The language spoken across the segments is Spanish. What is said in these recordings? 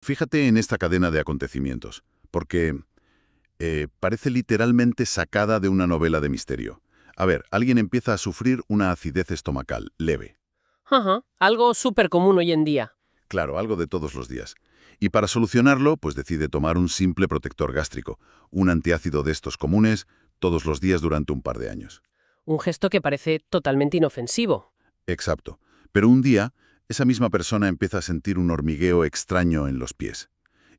Fíjate en esta cadena de acontecimientos, porque parece literalmente sacada de una novela de misterio. A ver, alguien empieza a sufrir una acidez estomacal, leve. Ajá, algo súper común hoy en día. Claro, algo de todos los días. Y para solucionarlo, pues decide tomar un simple protector gástrico, un antiácido de estos comunes, todos los días durante un par de años. Un gesto que parece totalmente inofensivo. Exacto. Pero un día, esa misma persona empieza a sentir un hormigueo extraño en los pies.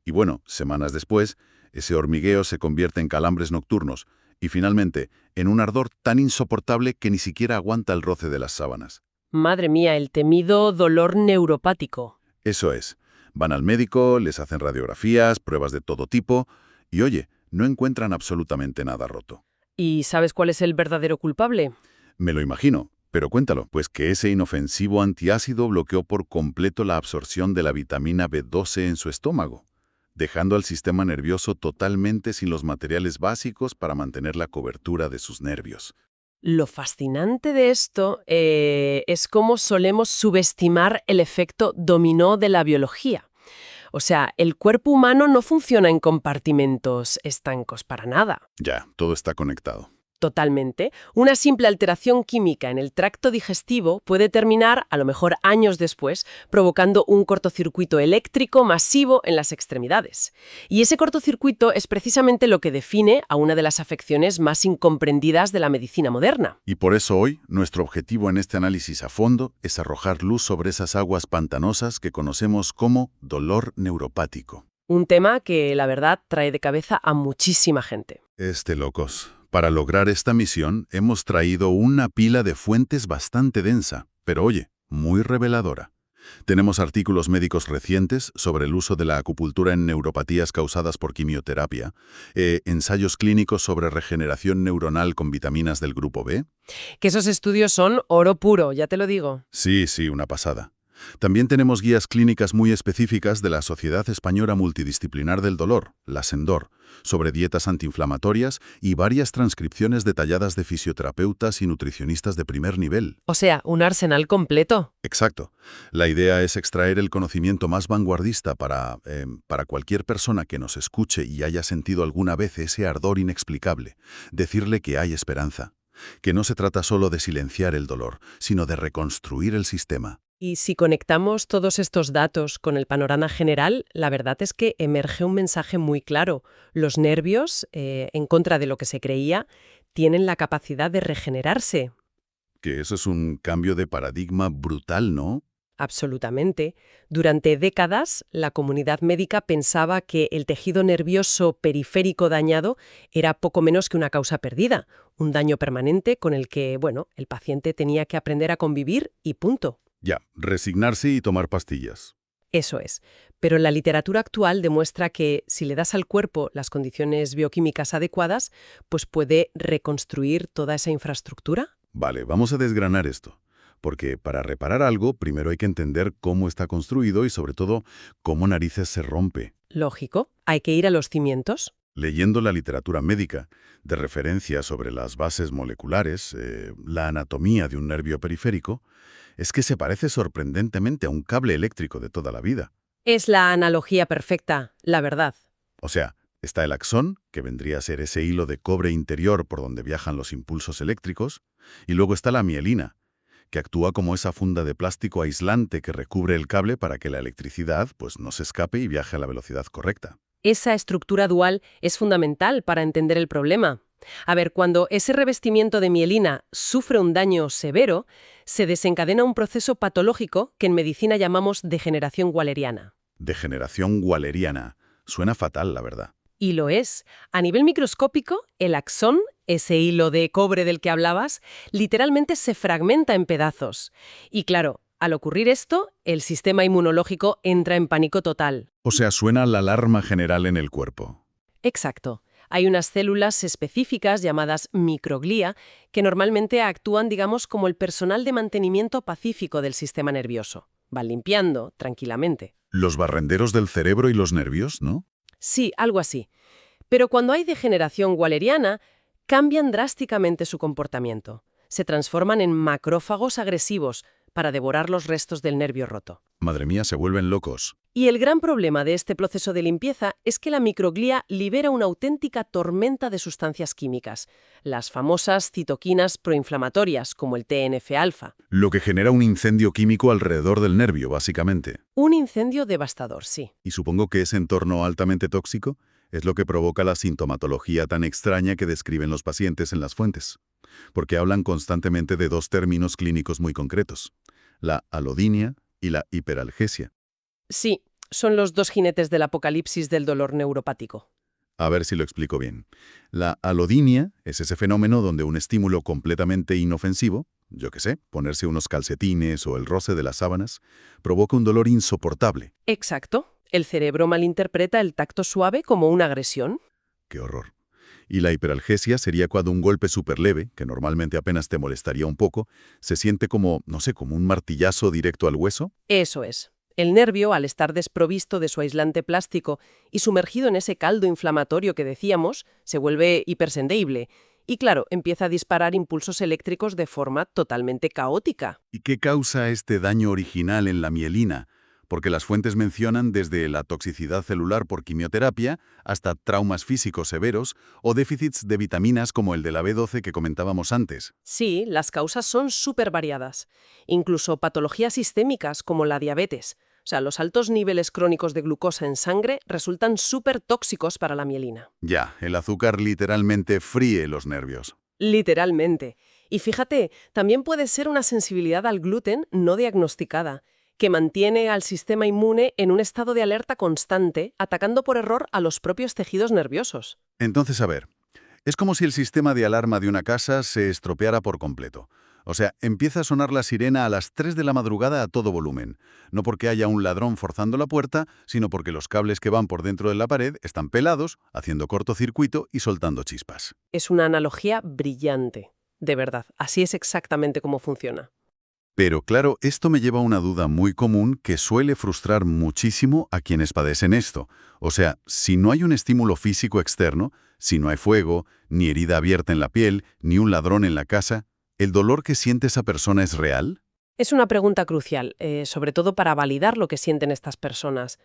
Y bueno, semanas después, ese hormigueo se convierte en calambres nocturnos y finalmente en un ardor tan insoportable que ni siquiera aguanta el roce de las sábanas. Madre mía, el temido dolor neuropático. Eso es. Van al médico, les hacen radiografías, pruebas de todo tipo y oye, no encuentran absolutamente nada roto. ¿Y sabes cuál es el verdadero culpable? Me lo imagino, pero cuéntalo, pues que ese inofensivo antiácido bloqueó por completo la absorción de la vitamina B12 en su estómago, dejando al sistema nervioso totalmente sin los materiales básicos para mantener la cobertura de sus nervios. Lo fascinante de esto es cómo solemos subestimar el efecto dominó de la biología. O sea, el cuerpo humano no funciona en compartimentos estancos para nada. Ya, todo está conectado. Totalmente. Una simple alteración química en el tracto digestivo puede terminar, a lo mejor años después, provocando un cortocircuito eléctrico masivo en las extremidades. Y ese cortocircuito es precisamente lo que define a una de las afecciones más incomprendidas de la medicina moderna. Y por eso hoy, nuestro objetivo en este análisis a fondo es arrojar luz sobre esas aguas pantanosas que conocemos como dolor neuropático. Un tema que, la verdad, trae de cabeza a muchísima gente. Locos. Para lograr esta misión, hemos traído una pila de fuentes bastante densa, pero oye, muy reveladora. Tenemos artículos médicos recientes sobre el uso de la acupuntura en neuropatías causadas por quimioterapia, ensayos clínicos sobre regeneración neuronal con vitaminas del grupo B. Que esos estudios son oro puro, ya te lo digo. Sí, una pasada. También tenemos guías clínicas muy específicas de la Sociedad Española Multidisciplinar del Dolor, la SENDOR, sobre dietas antiinflamatorias y varias transcripciones detalladas de fisioterapeutas y nutricionistas de primer nivel. O sea, un arsenal completo. Exacto. La idea es extraer el conocimiento más vanguardista para cualquier persona que nos escuche y haya sentido alguna vez ese ardor inexplicable, decirle que hay esperanza, que no se trata solo de silenciar el dolor, sino de reconstruir el sistema. Y si conectamos todos estos datos con el panorama general, la verdad es que emerge un mensaje muy claro. Los nervios, en contra de lo que se creía, tienen la capacidad de regenerarse. Que eso es un cambio de paradigma brutal, ¿no? Absolutamente. Durante décadas, la comunidad médica pensaba que el tejido nervioso periférico dañado era poco menos que una causa perdida, un daño permanente con el que, bueno, el paciente tenía que aprender a convivir y punto. Ya, resignarse y tomar pastillas. Eso es. Pero la literatura actual demuestra que si le das al cuerpo las condiciones bioquímicas adecuadas, pues puede reconstruir toda esa infraestructura. Vale, vamos a desgranar esto. Porque para reparar algo, primero hay que entender cómo está construido y sobre todo, cómo narices se rompe. Lógico, hay que ir a los cimientos. Leyendo la literatura médica de referencia sobre las bases moleculares, la anatomía de un nervio periférico, es que se parece sorprendentemente a un cable eléctrico de toda la vida. Es la analogía perfecta, la verdad. O sea, está el axón, que vendría a ser ese hilo de cobre interior por donde viajan los impulsos eléctricos, y luego está la mielina, que actúa como esa funda de plástico aislante que recubre el cable para que la electricidad pues, no se escape y viaje a la velocidad correcta. Esa estructura dual es fundamental para entender el problema. A ver, cuando ese revestimiento de mielina sufre un daño severo, se desencadena un proceso patológico que en medicina llamamos degeneración waleriana. Degeneración waleriana. Suena fatal, la verdad. Y lo es. A nivel microscópico, el axón, ese hilo de cobre del que hablabas, literalmente se fragmenta en pedazos. Y claro, al ocurrir esto, el sistema inmunológico entra en pánico total. O sea, suena la alarma general en el cuerpo. Exacto. Hay unas células específicas llamadas microglía que normalmente actúan, digamos, como el personal de mantenimiento pacífico del sistema nervioso. Van limpiando tranquilamente. Los barrenderos del cerebro y los nervios, ¿no? Sí, algo así. Pero cuando hay degeneración waleriana, cambian drásticamente su comportamiento. Se transforman en macrófagos agresivos para devorar los restos del nervio roto. Madre mía, se vuelven locos. Y el gran problema de este proceso de limpieza es que la microglía libera una auténtica tormenta de sustancias químicas, las famosas citoquinas proinflamatorias, como el TNF-alfa. Lo que genera un incendio químico alrededor del nervio, básicamente. Un incendio devastador, sí. Y supongo que ese entorno altamente tóxico es lo que provoca la sintomatología tan extraña que describen los pacientes en las fuentes, porque hablan constantemente de dos términos clínicos muy concretos, la alodinia y la hiperalgesia. Sí, son los dos jinetes del apocalipsis del dolor neuropático. A ver si lo explico bien. La alodinia es ese fenómeno donde un estímulo completamente inofensivo, yo qué sé, ponerse unos calcetines o el roce de las sábanas, provoca un dolor insoportable. Exacto. El cerebro malinterpreta el tacto suave como una agresión. ¡Qué horror! Y la hiperalgesia sería cuando un golpe súper leve, que normalmente apenas te molestaría un poco, se siente como, no sé, como un martillazo directo al hueso. Eso es. El nervio, al estar desprovisto de su aislante plástico y sumergido en ese caldo inflamatorio que decíamos, se vuelve hipersensible y, claro, empieza a disparar impulsos eléctricos de forma totalmente caótica. ¿Y qué causa este daño original en la mielina? Porque las fuentes mencionan desde la toxicidad celular por quimioterapia hasta traumas físicos severos o déficits de vitaminas como el de la B12 que comentábamos antes. Sí, las causas son súper variadas. Incluso patologías sistémicas como la diabetes. O sea, los altos niveles crónicos de glucosa en sangre resultan súper tóxicos para la mielina. Ya, el azúcar literalmente fríe los nervios. Literalmente. Y fíjate, también puede ser una sensibilidad al gluten no diagnosticada, que mantiene al sistema inmune en un estado de alerta constante, atacando por error a los propios tejidos nerviosos. Entonces, a ver, es como si el sistema de alarma de una casa se estropeara por completo. O sea, empieza a sonar la sirena a las 3 de la madrugada a todo volumen. No porque haya un ladrón forzando la puerta, sino porque los cables que van por dentro de la pared están pelados, haciendo cortocircuito y soltando chispas. Es una analogía brillante. De verdad, así es exactamente cómo funciona. Pero claro, esto me lleva a una duda muy común que suele frustrar muchísimo a quienes padecen esto. O sea, si no hay un estímulo físico externo, si no hay fuego, ni herida abierta en la piel, ni un ladrón en la casa, ¿el dolor que siente esa persona es real? Es una pregunta crucial, sobre todo para validar lo que sienten estas personas.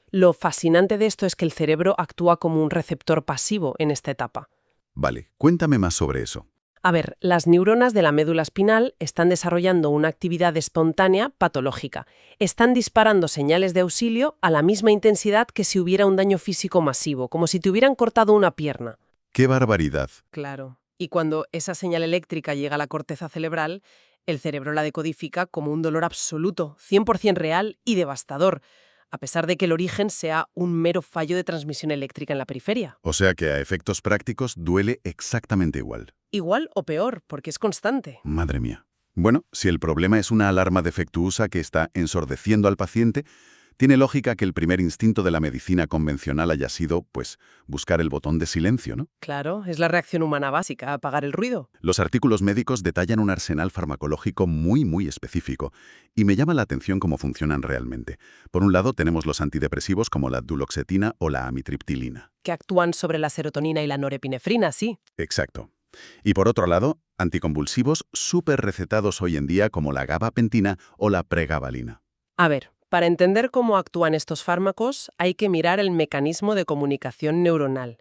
Lo fascinante de esto es que el cerebro actúa como un receptor pasivo en esta etapa. Vale, cuéntame más sobre eso. A ver, las neuronas de la médula espinal están desarrollando una actividad espontánea patológica. Están disparando señales de auxilio a la misma intensidad que si hubiera un daño físico masivo, como si te hubieran cortado una pierna. ¡Qué barbaridad! Claro. Y cuando esa señal eléctrica llega a la corteza cerebral, el cerebro la decodifica como un dolor absoluto, 100% real y devastador, a pesar de que el origen sea un mero fallo de transmisión eléctrica en la periferia. O sea que a efectos prácticos duele exactamente igual. Igual o peor, porque es constante. Madre mía. Bueno, si el problema es una alarma defectuosa que está ensordeciendo al paciente, tiene lógica que el primer instinto de la medicina convencional haya sido, pues, buscar el botón de silencio, ¿no? Claro, es la reacción humana básica, apagar el ruido. Los artículos médicos detallan un arsenal farmacológico muy específico, y me llama la atención cómo funcionan realmente. Por un lado, tenemos los antidepresivos como la duloxetina o la amitriptilina. Que actúan sobre la serotonina y la norepinefrina, sí. Exacto. Y por otro lado, anticonvulsivos súper recetados hoy en día como la gabapentina o la pregabalina. A ver, para entender cómo actúan estos fármacos, hay que mirar el mecanismo de comunicación neuronal.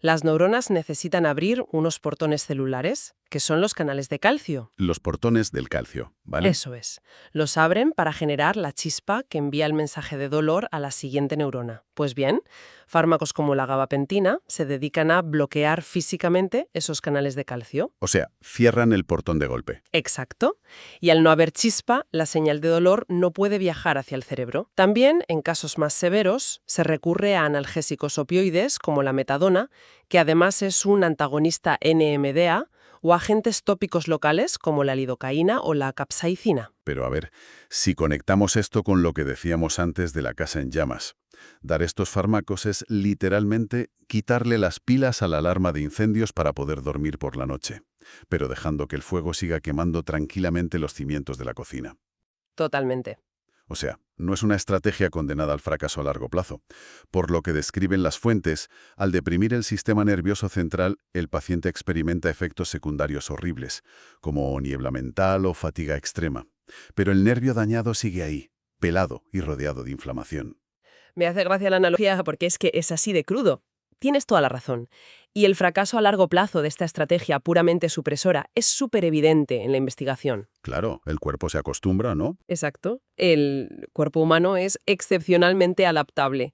Las neuronas necesitan abrir unos portones celulares, que son los canales de calcio. Los portones del calcio, ¿vale? Eso es. Los abren para generar la chispa que envía el mensaje de dolor a la siguiente neurona. Pues bien, fármacos como la gabapentina se dedican a bloquear físicamente esos canales de calcio. O sea, cierran el portón de golpe. Exacto. Y al no haber chispa, la señal de dolor no puede viajar hacia el cerebro. También, en casos más severos, se recurre a analgésicos opioides como la metadona, que además es un antagonista NMDA, o agentes tópicos locales como la lidocaína o la capsaicina. Pero a ver, si conectamos esto con lo que decíamos antes de la casa en llamas, dar estos fármacos es literalmente quitarle las pilas a la alarma de incendios para poder dormir por la noche, pero dejando que el fuego siga quemando tranquilamente los cimientos de la cocina. Totalmente. O sea, no es una estrategia condenada al fracaso a largo plazo. Por lo que describen las fuentes, al deprimir el sistema nervioso central, el paciente experimenta efectos secundarios horribles, como niebla mental o fatiga extrema. Pero el nervio dañado sigue ahí, pelado y rodeado de inflamación. Me hace gracia la analogía porque es que es así de crudo. Tienes toda la razón. Y el fracaso a largo plazo de esta estrategia puramente supresora es súper evidente en la investigación. Claro, el cuerpo se acostumbra, ¿no? Exacto. El cuerpo humano es excepcionalmente adaptable.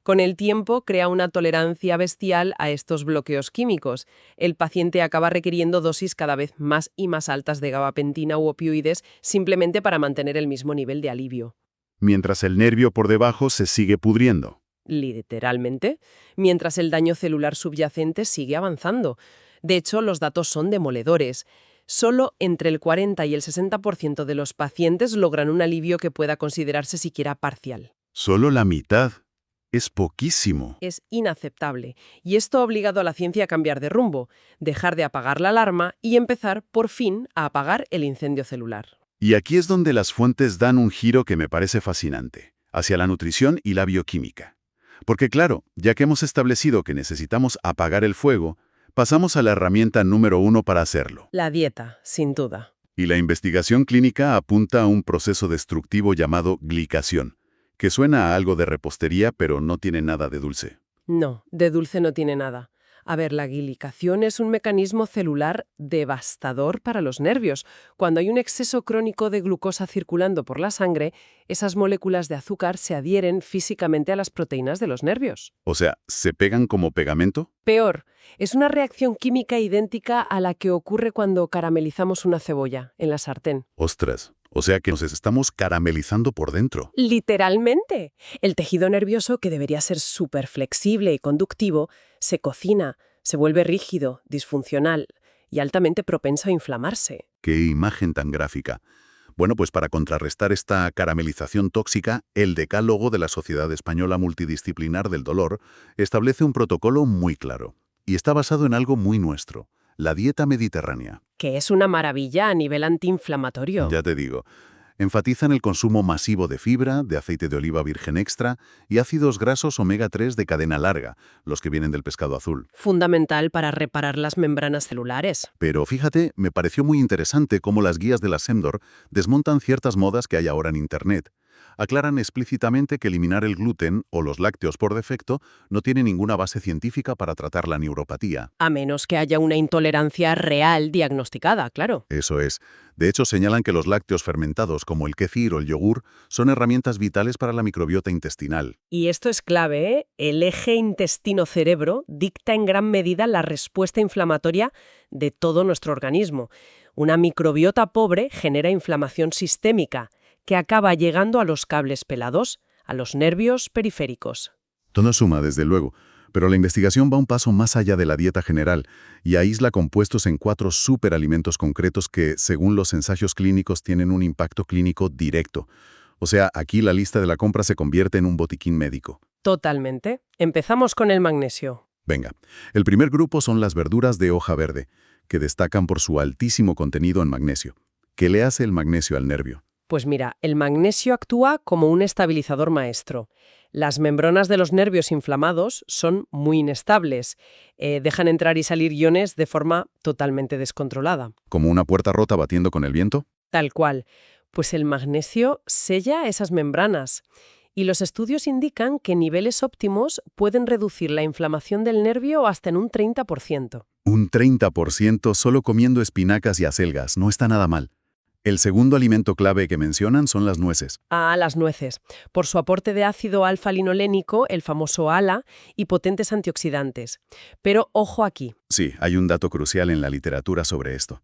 Con el tiempo crea una tolerancia bestial a estos bloqueos químicos. El paciente acaba requiriendo dosis cada vez más y más altas de gabapentina u opioides simplemente para mantener el mismo nivel de alivio. Mientras el nervio por debajo se sigue pudriendo. Literalmente, mientras el daño celular subyacente sigue avanzando. De hecho, los datos son demoledores. Solo entre el 40 y el 60% de los pacientes logran un alivio que pueda considerarse siquiera parcial. Solo la mitad. Es poquísimo. Es inaceptable, y esto ha obligado a la ciencia a cambiar de rumbo, dejar de apagar la alarma y empezar, por fin, a apagar el incendio celular. Y aquí es donde las fuentes dan un giro que me parece fascinante, hacia la nutrición y la bioquímica. Porque claro, ya que hemos establecido que necesitamos apagar el fuego, pasamos a la herramienta número 1 para hacerlo. La dieta, sin duda. Y la investigación clínica apunta a un proceso destructivo llamado glicación, que suena a algo de repostería, pero no tiene nada de dulce. No, de dulce no tiene nada. A ver, la glicación es un mecanismo celular devastador para los nervios. Cuando hay un exceso crónico de glucosa circulando por la sangre, esas moléculas de azúcar se adhieren físicamente a las proteínas de los nervios. O sea, ¿se pegan como pegamento? Peor, es una reacción química idéntica a la que ocurre cuando caramelizamos una cebolla en la sartén. Ostras, o sea que nos estamos caramelizando por dentro. Literalmente. El tejido nervioso, que debería ser súper flexible y conductivo, se cocina, se vuelve rígido, disfuncional y altamente propenso a inflamarse. ¡Qué imagen tan gráfica! Bueno, pues para contrarrestar esta caramelización tóxica, el Decálogo de la Sociedad Española Multidisciplinar del Dolor establece un protocolo muy claro. Y está basado en algo muy nuestro, la dieta mediterránea. Que es una maravilla a nivel antiinflamatorio. Ya te digo, enfatizan el consumo masivo de fibra, de aceite de oliva virgen extra y ácidos grasos omega 3 de cadena larga, los que vienen del pescado azul. Fundamental para reparar las membranas celulares. Pero fíjate, me pareció muy interesante cómo las guías de la SEMDOR desmontan ciertas modas que hay ahora en Internet. Aclaran explícitamente que eliminar el gluten o los lácteos por defecto no tiene ninguna base científica para tratar la neuropatía. A menos que haya una intolerancia real diagnosticada, claro. Eso es. De hecho, señalan que los lácteos fermentados, como el kéfir o el yogur, son herramientas vitales para la microbiota intestinal. Y esto es clave, ¿eh? El eje intestino-cerebro dicta en gran medida la respuesta inflamatoria de todo nuestro organismo. Una microbiota pobre genera inflamación sistémica, que acaba llegando a los cables pelados, a los nervios periféricos. Todo suma, desde luego, pero la investigación va un paso más allá de la dieta general y aísla compuestos en 4 superalimentos concretos que, según los ensayos clínicos, tienen un impacto clínico directo. O sea, aquí la lista de la compra se convierte en un botiquín médico. Totalmente. Empezamos con el magnesio. Venga, el primer grupo son las verduras de hoja verde, que destacan por su altísimo contenido en magnesio. ¿Qué le hace el magnesio al nervio? Pues mira, el magnesio actúa como un estabilizador maestro. Las membranas de los nervios inflamados son muy inestables. Dejan entrar y salir iones de forma totalmente descontrolada. ¿Como una puerta rota batiendo con el viento? Tal cual. Pues el magnesio sella esas membranas. Y los estudios indican que niveles óptimos pueden reducir la inflamación del nervio hasta en un 30%. Un 30% solo comiendo espinacas y acelgas, no está nada mal. El segundo alimento clave que mencionan son las nueces. Ah, las nueces. Por su aporte de ácido alfa-linolénico, el famoso ALA, y potentes antioxidantes. Pero ojo aquí. Sí, hay un dato crucial en la literatura sobre esto.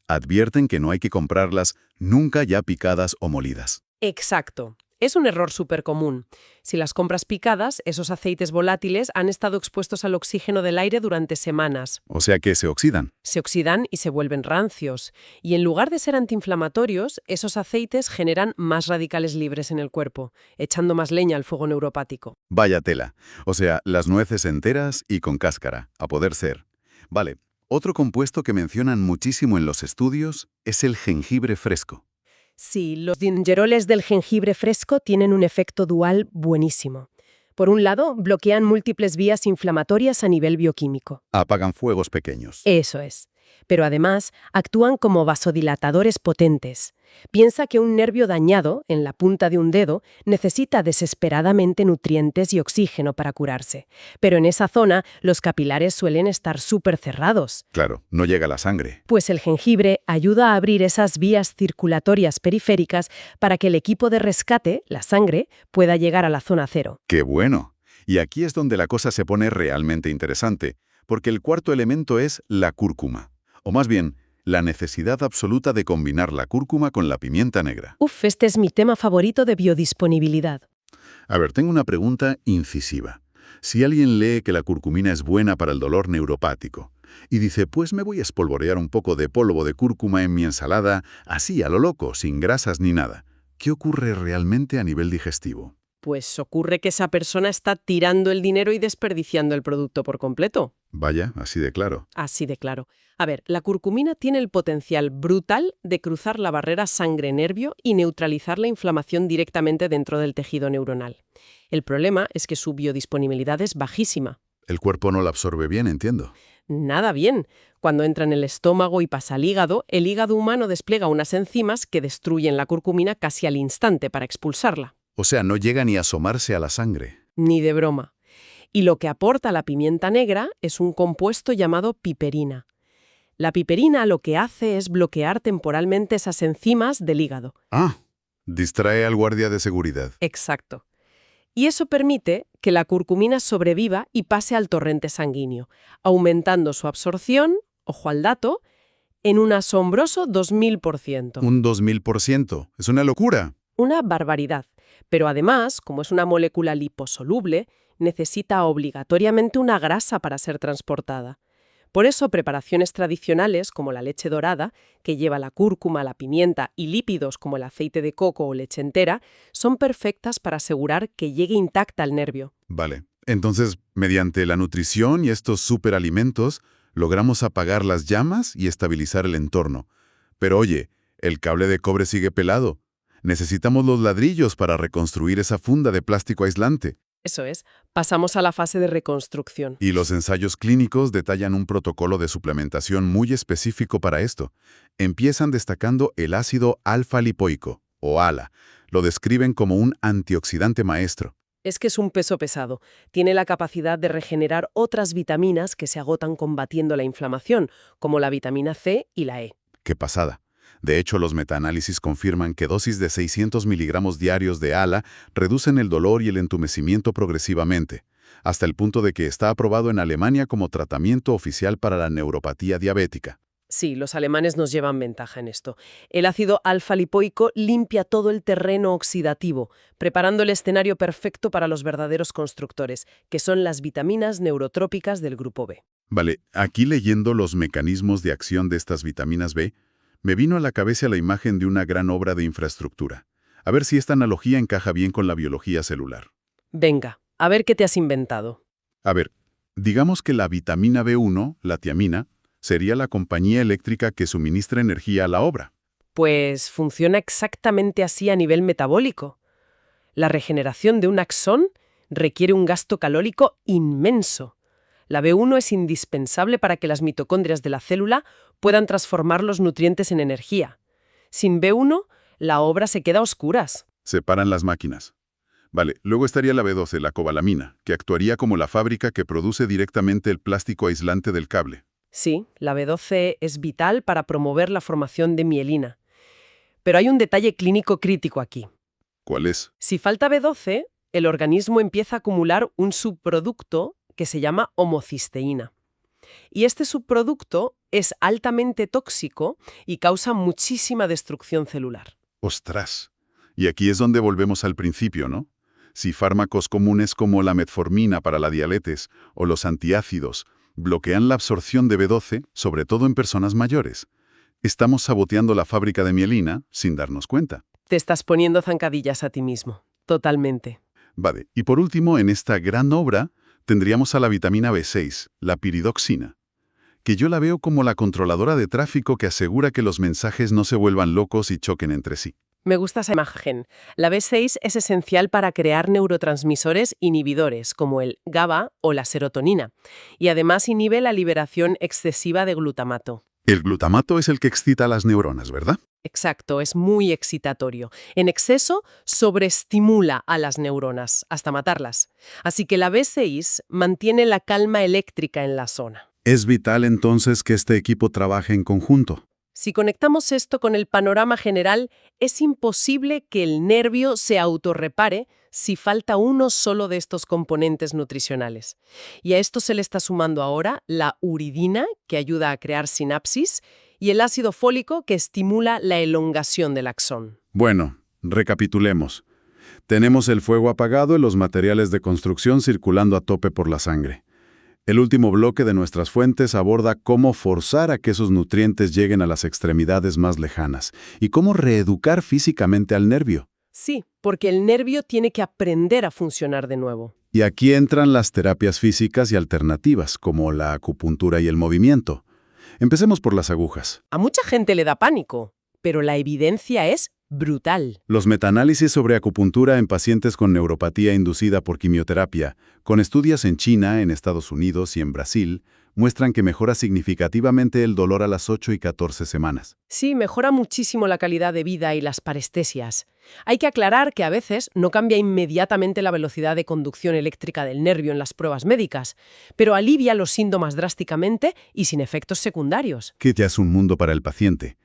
Advierten que no hay que comprarlas nunca ya picadas o molidas. Exacto. Es un error súper común. Si las compras picadas, esos aceites volátiles han estado expuestos al oxígeno del aire durante semanas. O sea que se oxidan. Se oxidan y se vuelven rancios. Y en lugar de ser antiinflamatorios, esos aceites generan más radicales libres en el cuerpo, echando más leña al fuego neuropático. Vaya tela. O sea, las nueces enteras y con cáscara, a poder ser. Vale, otro compuesto que mencionan muchísimo en los estudios es el jengibre fresco. Sí, los gingeroles del jengibre fresco tienen un efecto dual buenísimo. Por un lado, bloquean múltiples vías inflamatorias a nivel bioquímico. Apagan fuegos pequeños. Eso es. Pero además actúan como vasodilatadores potentes. Piensa que un nervio dañado, en la punta de un dedo, necesita desesperadamente nutrientes y oxígeno para curarse. Pero en esa zona los capilares suelen estar súper cerrados. Claro, no llega la sangre. Pues el jengibre ayuda a abrir esas vías circulatorias periféricas para que el equipo de rescate, la sangre, pueda llegar a la zona cero. ¡Qué bueno! Y aquí es donde la cosa se pone realmente interesante, porque el cuarto elemento es la cúrcuma. O más bien, la necesidad absoluta de combinar la cúrcuma con la pimienta negra. Uf, este es mi tema favorito de biodisponibilidad. A ver, tengo una pregunta incisiva. Si alguien lee que la curcumina es buena para el dolor neuropático y dice, pues me voy a espolvorear un poco de polvo de cúrcuma en mi ensalada, así a lo loco, sin grasas ni nada, ¿qué ocurre realmente a nivel digestivo? Pues ocurre que esa persona está tirando el dinero y desperdiciando el producto por completo. Vaya, así de claro. Así de claro. A ver, la curcumina tiene el potencial brutal de cruzar la barrera sangre-nervio y neutralizar la inflamación directamente dentro del tejido neuronal. El problema es que su biodisponibilidad es bajísima. El cuerpo no la absorbe bien, entiendo. Nada bien. Cuando entra en el estómago y pasa al hígado, el hígado humano despliega unas enzimas que destruyen la curcumina casi al instante para expulsarla. O sea, no llega ni a asomarse a la sangre. Ni de broma. Y lo que aporta la pimienta negra es un compuesto llamado piperina. La piperina lo que hace es bloquear temporalmente esas enzimas del hígado. Ah, distrae al guardia de seguridad. Exacto. Y eso permite que la curcumina sobreviva y pase al torrente sanguíneo, aumentando su absorción, ojo al dato, en un asombroso 2000%. Un 2000%. Es una locura. Una barbaridad. Pero además, como es una molécula liposoluble, necesita obligatoriamente una grasa para ser transportada. Por eso, preparaciones tradicionales, como la leche dorada, que lleva la cúrcuma, la pimienta y lípidos como el aceite de coco o leche entera, son perfectas para asegurar que llegue intacta al nervio. Vale. Entonces, mediante la nutrición y estos superalimentos, logramos apagar las llamas y estabilizar el entorno. Pero oye, el cable de cobre sigue pelado. Necesitamos los ladrillos para reconstruir esa funda de plástico aislante. Eso es, pasamos a la fase de reconstrucción. Y los ensayos clínicos detallan un protocolo de suplementación muy específico para esto. Empiezan destacando el ácido alfa-lipoico, o ALA. Lo describen como un antioxidante maestro. Es que es un peso pesado. Tiene la capacidad de regenerar otras vitaminas que se agotan combatiendo la inflamación, como la vitamina C y la E. ¡Qué pasada! De hecho, los metaanálisis confirman que dosis de 600 miligramos diarios de ALA reducen el dolor y el entumecimiento progresivamente, hasta el punto de que está aprobado en Alemania como tratamiento oficial para la neuropatía diabética. Sí, los alemanes nos llevan ventaja en esto. El ácido alfa-lipoico limpia todo el terreno oxidativo, preparando el escenario perfecto para los verdaderos constructores, que son las vitaminas neurotrópicas del grupo B. Vale, aquí leyendo los mecanismos de acción de estas vitaminas B, me vino a la cabeza la imagen de una gran obra de infraestructura. A ver si esta analogía encaja bien con la biología celular. Venga, a ver qué te has inventado. A ver, digamos que la vitamina B1, la tiamina, sería la compañía eléctrica que suministra energía a la obra. Pues funciona exactamente así a nivel metabólico. La regeneración de un axón requiere un gasto calórico inmenso. La B1 es indispensable para que las mitocondrias de la célula puedan transformar los nutrientes en energía. Sin B1, la obra se queda a oscuras. Separan las máquinas. Vale, luego estaría la B12, la cobalamina, que actuaría como la fábrica que produce directamente el plástico aislante del cable. Sí, la B12 es vital para promover la formación de mielina. Pero hay un detalle clínico crítico aquí. ¿Cuál es? Si falta B12, el organismo empieza a acumular un subproducto que se llama homocisteína. Y este subproducto es altamente tóxico y causa muchísima destrucción celular. ¡Ostras! Y aquí es donde volvemos al principio, ¿no? Si fármacos comunes como la metformina para la diabetes o los antiácidos bloquean la absorción de B12, sobre todo en personas mayores, estamos saboteando la fábrica de mielina sin darnos cuenta. Te estás poniendo zancadillas a ti mismo. Totalmente. Vale, y por último, en esta gran obra, tendríamos a la vitamina B6, la piridoxina, que yo la veo como la controladora de tráfico que asegura que los mensajes no se vuelvan locos y choquen entre sí. Me gusta esa imagen. La B6 es esencial para crear neurotransmisores inhibidores, como el GABA o la serotonina, y además inhibe la liberación excesiva de glutamato. El glutamato es el que excita las neuronas, ¿verdad? Exacto, es muy excitatorio. En exceso, sobreestimula a las neuronas, hasta matarlas. Así que la B6 mantiene la calma eléctrica en la zona. Es vital entonces que este equipo trabaje en conjunto. Si conectamos esto con el panorama general, es imposible que el nervio se autorrepare si falta uno solo de estos componentes nutricionales. Y a esto se le está sumando ahora la uridina, que ayuda a crear sinapsis, y el ácido fólico, que estimula la elongación del axón. Bueno, recapitulemos. Tenemos el fuego apagado y los materiales de construcción circulando a tope por la sangre. El último bloque de nuestras fuentes aborda cómo forzar a que esos nutrientes lleguen a las extremidades más lejanas y cómo reeducar físicamente al nervio. Sí, porque el nervio tiene que aprender a funcionar de nuevo. Y aquí entran las terapias físicas y alternativas, como la acupuntura y el movimiento. Empecemos por las agujas. A mucha gente le da pánico, pero la evidencia es brutal. Los metaanálisis sobre acupuntura en pacientes con neuropatía inducida por quimioterapia, con estudios en China, en Estados Unidos y en Brasil, muestran que mejora significativamente el dolor a las 8 y 14 semanas. Sí, mejora muchísimo la calidad de vida y las parestesias. Hay que aclarar que a veces no cambia inmediatamente la velocidad de conducción eléctrica del nervio en las pruebas médicas, pero alivia los síntomas drásticamente y sin efectos secundarios. Que ya es un mundo para el paciente.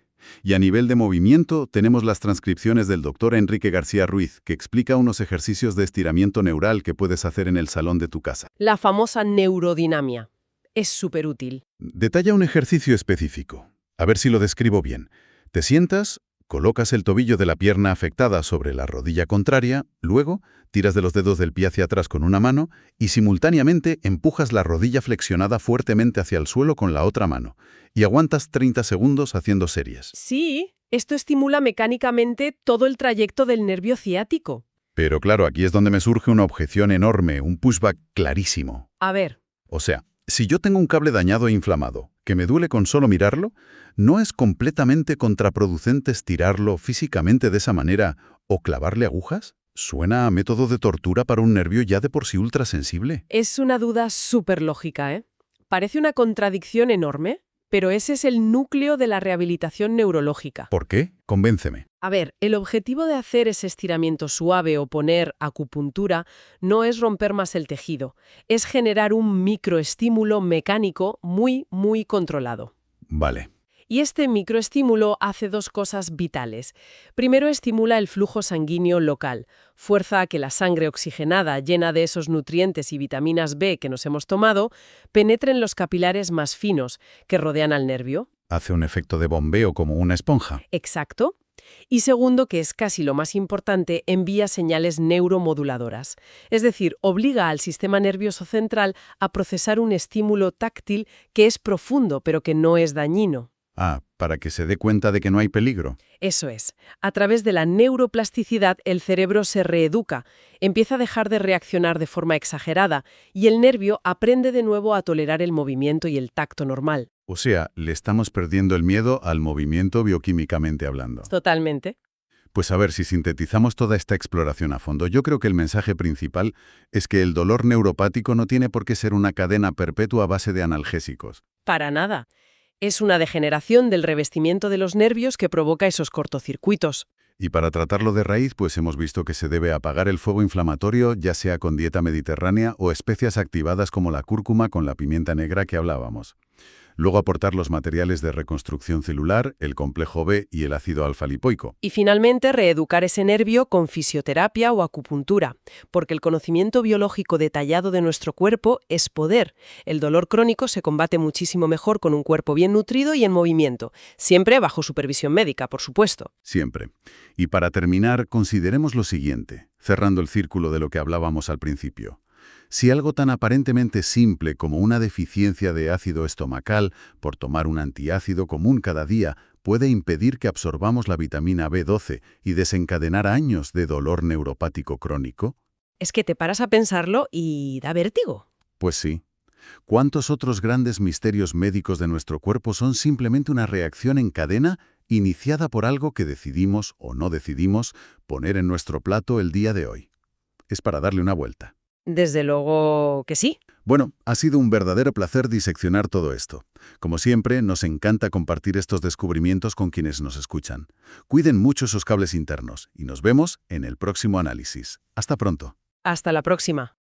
Y a nivel de movimiento, tenemos las transcripciones del doctor Enrique García Ruiz, que explica unos ejercicios de estiramiento neural que puedes hacer en el salón de tu casa. La famosa neurodinamia. Es súper útil. Detalla un ejercicio específico. A ver si lo describo bien. Te sientas, colocas el tobillo de la pierna afectada sobre la rodilla contraria, luego tiras de los dedos del pie hacia atrás con una mano y simultáneamente empujas la rodilla flexionada fuertemente hacia el suelo con la otra mano y aguantas 30 segundos haciendo series. Sí, esto estimula mecánicamente todo el trayecto del nervio ciático. Pero claro, aquí es donde me surge una objeción enorme, un pushback clarísimo. A ver, O sea, si yo tengo un cable dañado e inflamado, que me duele con solo mirarlo, ¿no es completamente contraproducente estirarlo físicamente de esa manera o clavarle agujas? Suena a método de tortura para un nervio ya de por sí ultrasensible. es una duda súper lógica, ¿eh? Parece una contradicción enorme, pero ese es el núcleo de la rehabilitación neurológica. ¿Por qué? Convénceme. A ver, el objetivo de hacer ese estiramiento suave o poner acupuntura no es romper más el tejido, es generar un microestímulo mecánico muy controlado. Vale. Y este microestímulo hace dos cosas vitales. Primero, estimula el flujo sanguíneo local, fuerza a que la sangre oxigenada, llena de esos nutrientes y vitaminas B que nos hemos tomado, penetre en los capilares más finos que rodean al nervio. Hace un efecto de bombeo como una esponja. Exacto. Y segundo, que es casi lo más importante, envía señales neuromoduladoras. Es decir, obliga al sistema nervioso central a procesar un estímulo táctil que es profundo, pero que no es dañino. Ah, para que se dé cuenta de que no hay peligro. Eso es. A través de la neuroplasticidad, el cerebro se reeduca, empieza a dejar de reaccionar de forma exagerada y el nervio aprende de nuevo a tolerar el movimiento y el tacto normal. O sea, le estamos perdiendo el miedo al movimiento bioquímicamente hablando. Totalmente. Pues a ver, si sintetizamos toda esta exploración a fondo, yo creo que el mensaje principal es que el dolor neuropático no tiene por qué ser una cadena perpetua a base de analgésicos. Para nada. Es una degeneración del revestimiento de los nervios que provoca esos cortocircuitos. Y para tratarlo de raíz, pues hemos visto que se debe apagar el fuego inflamatorio, ya sea con dieta mediterránea o especias activadas como la cúrcuma con la pimienta negra que hablábamos. Luego aportar los materiales de reconstrucción celular, el complejo B y el ácido alfa-lipoico. Y finalmente, reeducar ese nervio con fisioterapia o acupuntura, porque el conocimiento biológico detallado de nuestro cuerpo es poder. El dolor crónico se combate muchísimo mejor con un cuerpo bien nutrido y en movimiento, siempre bajo supervisión médica, por supuesto. Siempre. Y para terminar, consideremos lo siguiente, cerrando el círculo de lo que hablábamos al principio. Si algo tan aparentemente simple como una deficiencia de ácido estomacal por tomar un antiácido común cada día puede impedir que absorbamos la vitamina B12 y desencadenar años de dolor neuropático crónico, Es que te paras a pensarlo y da vértigo. pues sí. ¿Cuántos otros grandes misterios médicos de nuestro cuerpo son simplemente una reacción en cadena iniciada por algo que decidimos o no decidimos poner en nuestro plato el día de hoy? Es para darle una vuelta. Desde luego que sí. Bueno, ha sido un verdadero placer diseccionar todo esto. Como siempre, nos encanta compartir estos descubrimientos con quienes nos escuchan. Cuiden mucho esos cables internos y nos vemos en el próximo análisis. Hasta pronto. Hasta la próxima.